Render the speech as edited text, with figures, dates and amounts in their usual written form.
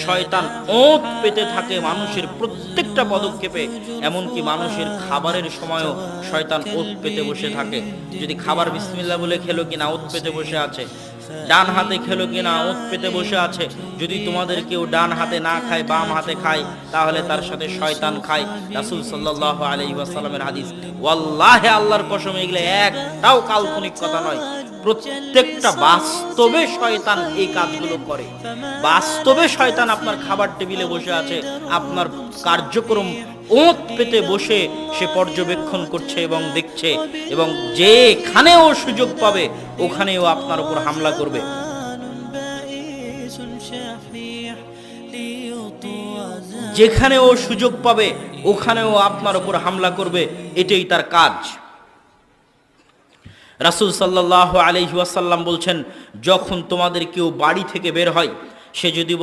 শয়তান ওঁত পেতে থাকে মানুষের প্রত্যেকটা পদক্ষেপে, এমনকি মানুষের খাবারের সময়ও শয়তান ওঁত পেতে বসে থাকে। যদি খাবার বিসমিল্লাহ বলে খেলো কিনা ওঁত পেতে বসে আছে, ডান হাতে খেলো কিনা ওঁত পেতে বসে আছে। যদি তোমাদের কেউ ডান হাতে না খায় বাম হাতে খায় তাহলে তার সাথে শয়তান খায়। রাসূল সাল্লাল্লাহু আলাইহি ওয়াসাল্লামের হাদিস। ওয়াল্লাহি আল্লাহর কসম এগুলো একটাও কাল্পনিক কথা নয়, প্রত্যেকটা বাস্তবে শয়তান এই কাজগুলো করে। বাস্তবে শয়তান আপনার খাবার টেবিলে বসে আছে, আপনার কার্যক্রম ওঁত পেতে বসে সে পর্যবেক্ষণ করছে এবং দেখছে, এবং যেখানেও সুযোগ পাবে ওখানেও আপনার উপর হামলা করবে। যেখানেও সুযোগ পাবে ওখানেও আপনার উপর হামলা করবে, এটাই তার কাজ। রাসূল সাল্লাল্লাহু আলাইহি ওয়াসাল্লাম বলছেন, যখন তোমাদের কেউ বাড়ি থেকে বের হয়, সে যদি